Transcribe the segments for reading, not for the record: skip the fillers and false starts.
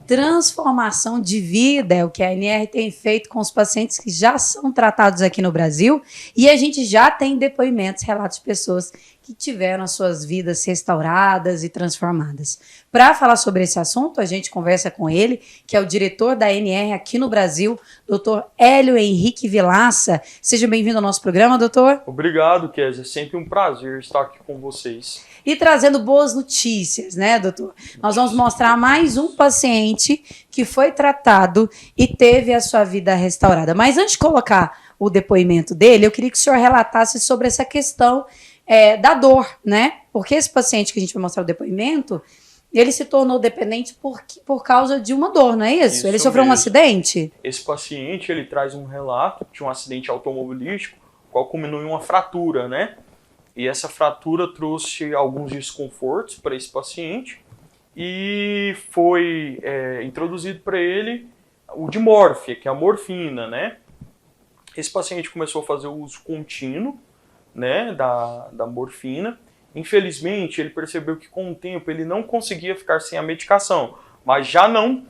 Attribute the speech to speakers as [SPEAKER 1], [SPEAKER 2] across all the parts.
[SPEAKER 1] transformação de vida, é o que a ANR tem feito com os pacientes que já são tratados aqui no Brasil, e a gente já tem depoimentos, relatos de pessoas que tiveram as suas vidas restauradas e transformadas. Para falar sobre esse assunto, a gente conversa com ele, que é o diretor da ANR aqui no Brasil, Dr. Hélio Henrique Vilaça. Seja bem-vindo ao nosso programa, doutor.
[SPEAKER 2] Obrigado, Kézia. É sempre um prazer estar aqui com vocês.
[SPEAKER 1] E trazendo boas notícias, né, doutor? Nós vamos mostrar mais um paciente que foi tratado e teve a sua vida restaurada. Mas antes de colocar o depoimento dele, eu queria que o senhor relatasse sobre essa questão da dor, né? Porque esse paciente que a gente vai mostrar o depoimento, ele se tornou dependente por causa de uma dor, não é isso? Ele sofreu um acidente?
[SPEAKER 2] Esse paciente, ele traz um relato de um acidente automobilístico, qual culminou em uma fratura, né? E essa fratura trouxe alguns desconfortos para esse paciente e foi introduzido para ele o dimorfia, que é a morfina, né? Esse paciente começou a fazer o uso contínuo, né, da morfina. Infelizmente, ele percebeu que com o tempo ele não conseguia ficar sem a medicação, mas já não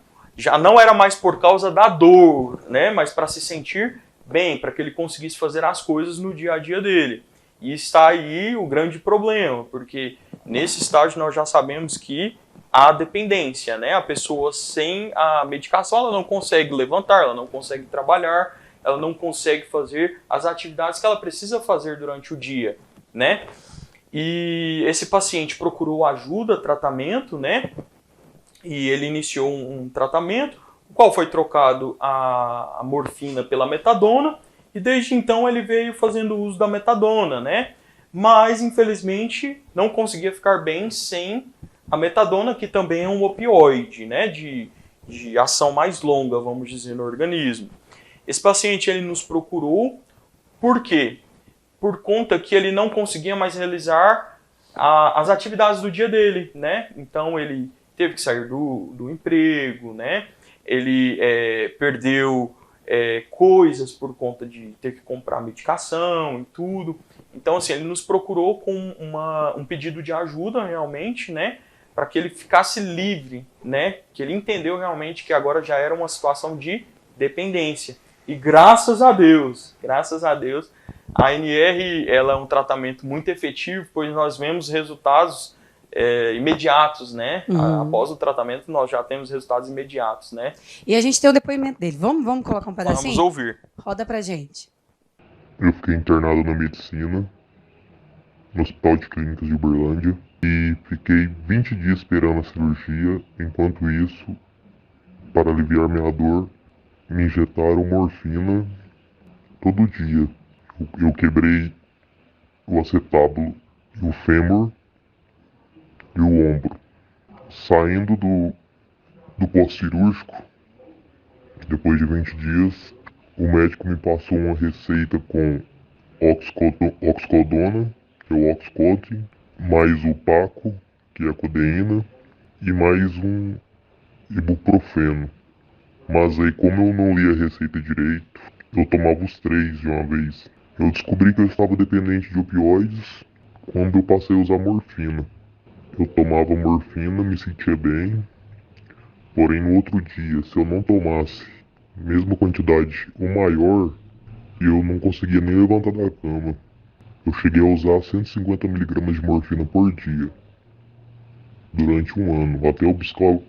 [SPEAKER 2] era mais por causa da dor, né, mas para se sentir bem, para que ele conseguisse fazer as coisas no dia a dia dele. E está aí o grande problema, porque nesse estágio nós já sabemos que há dependência, né? A pessoa sem a medicação ela não consegue levantar, ela não consegue trabalhar, ela não consegue fazer as atividades que ela precisa fazer durante o dia, né? E esse paciente procurou ajuda, tratamento, né? E ele iniciou um tratamento, o qual foi trocado a morfina pela metadona, e desde então ele veio fazendo uso da metadona, né? Mas, infelizmente, não conseguia ficar bem sem a metadona, que também é um opioide, né? De ação mais longa, vamos dizer, no organismo. Esse paciente ele nos procurou, por quê? Por conta que ele não conseguia mais realizar as atividades do dia dele, né? Então ele teve que sair do emprego, né? Ele perdeu coisas por conta de ter que comprar medicação e tudo. Então assim, ele nos procurou com um pedido de ajuda realmente, né? Para que ele ficasse livre, né? Que ele entendeu realmente que agora já era uma situação de dependência. E graças a Deus, a ANR ela é um tratamento muito efetivo, pois nós vemos resultados imediatos, né? Após o tratamento, nós já temos resultados imediatos, né?
[SPEAKER 1] E a gente tem o depoimento dele. Vamos colocar um pedacinho?
[SPEAKER 2] Vamos ouvir.
[SPEAKER 1] Roda pra gente.
[SPEAKER 3] Eu fiquei internado na medicina, no Hospital de Clínicas de Uberlândia, e fiquei 20 dias esperando a cirurgia. Enquanto isso, para aliviar minha dor, me injetaram morfina todo dia. Eu quebrei o acetábulo, o fêmur e o ombro. Saindo do pós-cirúrgico, depois de 20 dias, o médico me passou uma receita com oxicodona, que é o Oxycontin, mais o Paco, que é a codeína, e mais um ibuprofeno. Mas aí, como eu não li a receita direito, eu tomava os 3 de uma vez. Eu descobri que eu estava dependente de opioides quando eu passei a usar morfina. Eu tomava morfina, me sentia bem, porém no outro dia, se eu não tomasse mesma quantidade ou maior, eu não conseguia nem levantar da cama. Eu cheguei a usar 150 mg de morfina por dia, durante um ano, até eu buscar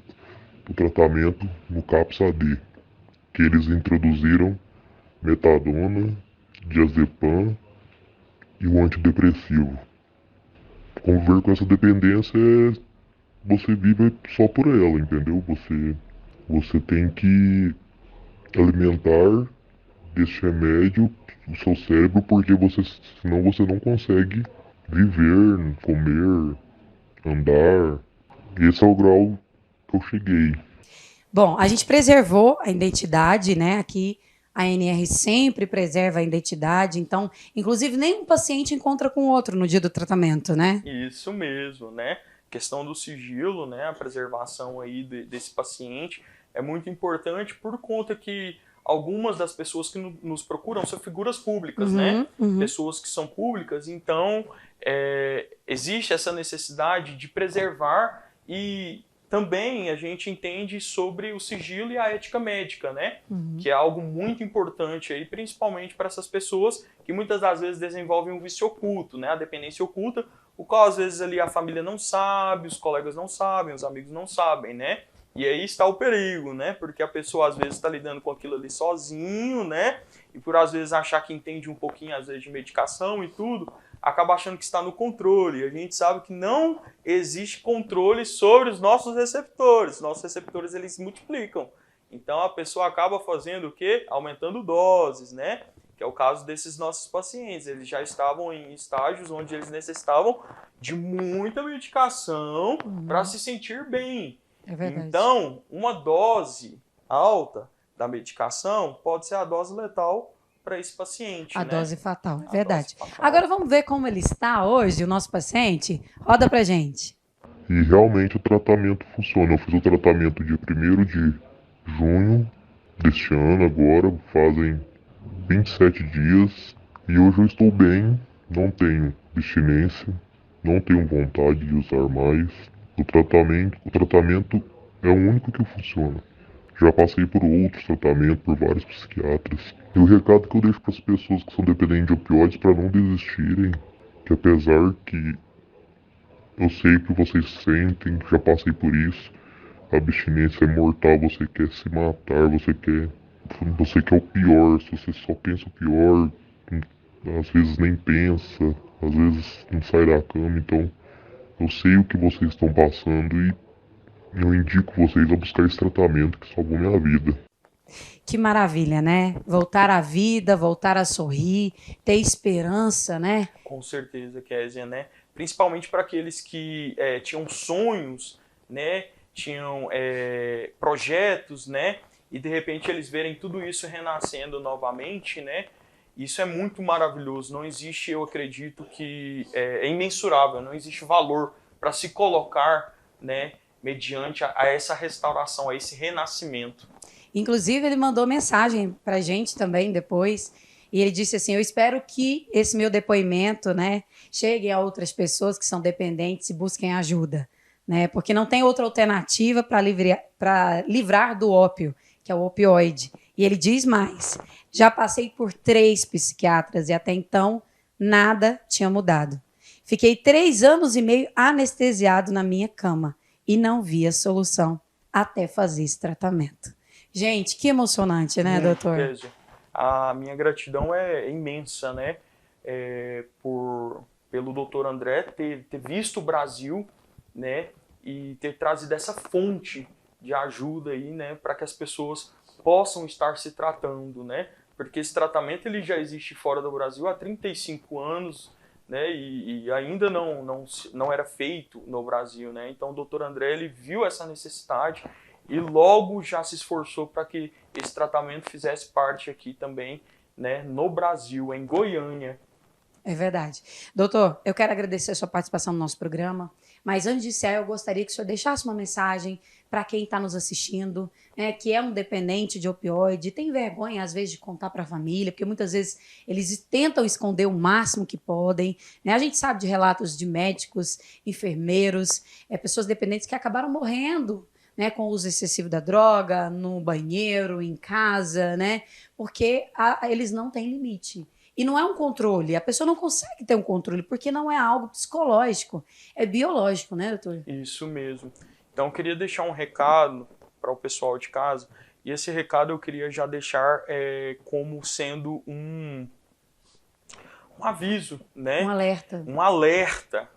[SPEAKER 3] o tratamento no CAPS-AD, que eles introduziram metadona, diazepam e o antidepressivo. Conviver com essa dependência você vive só por ela, entendeu? Você tem que alimentar desse remédio o seu cérebro, porque senão você não consegue viver, comer, andar. Esse é o grau que eu cheguei.
[SPEAKER 1] Bom, a gente preservou a identidade, né? Aqui a ANR sempre preserva a identidade, então, inclusive, nenhum paciente encontra com o outro no dia do tratamento, né?
[SPEAKER 2] Isso mesmo, né? Questão do sigilo, né? A preservação aí desse paciente é muito importante por conta que algumas das pessoas que nos procuram são figuras públicas, né? Pessoas que são públicas, então existe essa necessidade de preservar e também a gente entende sobre o sigilo e a ética médica, né? Que é algo muito importante aí, principalmente para essas pessoas que muitas das vezes desenvolvem um vício oculto, né? A dependência oculta, o qual às vezes ali a família não sabe, os colegas não sabem, os amigos não sabem, né? E aí está o perigo, né? Porque a pessoa às vezes está lidando com aquilo ali sozinho, né? E por às vezes achar que entende um pouquinho às vezes de medicação e tudo, acaba achando que está no controle. A gente sabe que não existe controle sobre os nossos receptores. Nossos receptores, eles se multiplicam. Então a pessoa acaba fazendo o quê? Aumentando doses, né? Que é o caso desses nossos pacientes. Eles já estavam em estágios onde eles necessitavam de muita medicação para se sentir bem.
[SPEAKER 1] É verdade.
[SPEAKER 2] Então, uma dose alta da medicação pode ser a dose letal para esse paciente.
[SPEAKER 1] A
[SPEAKER 2] né?
[SPEAKER 1] dose fatal, é
[SPEAKER 2] A
[SPEAKER 1] verdade.
[SPEAKER 2] dose fatal.
[SPEAKER 1] Agora vamos ver como ele está hoje, o nosso paciente. Roda pra gente.
[SPEAKER 3] E realmente o tratamento funciona. Eu fiz o tratamento dia 1º de junho deste ano, agora fazem 27 dias. E hoje eu estou bem, não tenho abstinência, não tenho vontade de usar mais. O tratamento é o único que funciona. Já passei por outros tratamentos, por vários psiquiatras. E o recado que eu deixo para as pessoas que são dependentes de opioides para não desistirem, que apesar que eu sei o que vocês sentem, já passei por isso, a abstinência é mortal, você quer se matar, você quer o pior, se você só pensa o pior, às vezes nem pensa, às vezes não sai da cama, então eu sei o que vocês estão passando e eu indico vocês a buscar esse tratamento que salvou minha vida.
[SPEAKER 1] Que maravilha, né? Voltar à vida, voltar a sorrir, ter esperança, né?
[SPEAKER 2] Com certeza, Kézia, né? Principalmente para aqueles que tinham sonhos, né? Tinham projetos, né? E de repente eles verem tudo isso renascendo novamente, né? Isso é muito maravilhoso. Não existe, eu acredito que é imensurável, não existe valor para se colocar, né? Mediante a essa restauração, a esse renascimento.
[SPEAKER 1] Inclusive, ele mandou mensagem pra gente também depois. E ele disse assim: eu espero que esse meu depoimento, né, chegue a outras pessoas que são dependentes e busquem ajuda, né? Porque não tem outra alternativa para livrar do ópio, que é o opioide. E ele diz mais: já passei por 3 psiquiatras e até então nada tinha mudado. Fiquei 3 anos e meio anestesiado na minha cama e não via solução até fazer esse tratamento. Gente, que emocionante, né, doutor?
[SPEAKER 2] Kézia. A minha gratidão é imensa, né? Pelo doutor André ter visto o Brasil, né? E ter trazido essa fonte de ajuda aí, né? Para que as pessoas possam estar se tratando, né? Porque esse tratamento ele já existe fora do Brasil há 35 anos, né? E ainda não era feito no Brasil, né? Então o doutor André ele viu essa necessidade e logo já se esforçou para que esse tratamento fizesse parte aqui também, né, no Brasil, em Goiânia.
[SPEAKER 1] É verdade. Doutor, eu quero agradecer a sua participação no nosso programa, mas antes de encerrar, eu gostaria que o senhor deixasse uma mensagem para quem está nos assistindo, né, que é um dependente de opioide, tem vergonha, às vezes, de contar para a família, porque muitas vezes eles tentam esconder o máximo que podem. Né? A gente sabe de relatos de médicos, enfermeiros, pessoas dependentes que acabaram morrendo, né, com o uso excessivo da droga, no banheiro, em casa, né, porque eles não têm limite. E não é um controle, a pessoa não consegue ter um controle, porque não é algo psicológico, é biológico, né, doutor?
[SPEAKER 2] Isso mesmo. Então, eu queria deixar um recado para o pessoal de casa, e esse recado eu queria já deixar como sendo um aviso, né?
[SPEAKER 1] Um alerta.
[SPEAKER 2] Um alerta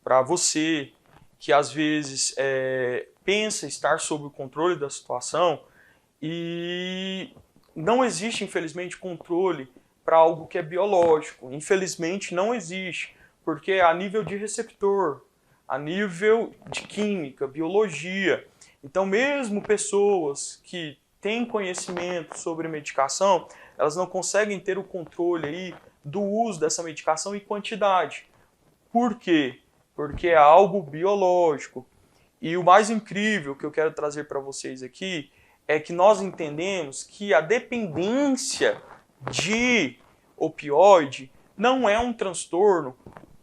[SPEAKER 2] para você que às vezes pensa estar sob o controle da situação e não existe, infelizmente, controle para algo que é biológico. Infelizmente, não existe, porque a nível de receptor, a nível de química, biologia. Então, mesmo pessoas que têm conhecimento sobre medicação, elas não conseguem ter o controle aí do uso dessa medicação e quantidade. Por quê? Porque é algo biológico. E o mais incrível que eu quero trazer para vocês aqui é que nós entendemos que a dependência de opioide não é um transtorno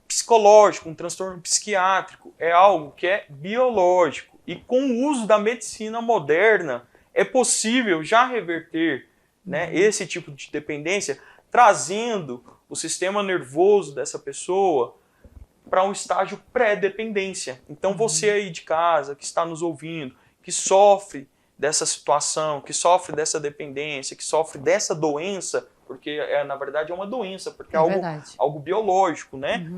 [SPEAKER 2] psicológico, um transtorno psiquiátrico, é algo que é biológico. E com o uso da medicina moderna, é possível já reverter, né, esse tipo de dependência, trazendo o sistema nervoso dessa pessoa para um estágio pré-dependência. Então você aí de casa, que está nos ouvindo, que sofre dessa situação, que sofre dessa dependência, que sofre dessa doença, porque na verdade é uma doença, porque é algo biológico, né?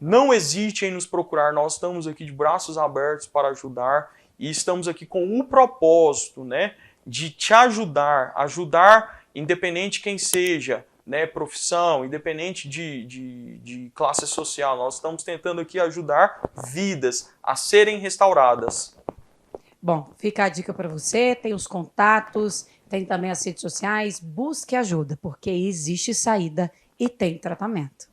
[SPEAKER 2] Não hesite em nos procurar, nós estamos aqui de braços abertos para ajudar e estamos aqui com o propósito, né, de te ajudar, independente quem seja, né, profissão, independente de classe social. Nós estamos tentando aqui ajudar vidas a serem restauradas.
[SPEAKER 1] Bom, fica a dica para você, tem os contatos, tem também as redes sociais, busque ajuda, porque existe saída e tem tratamento.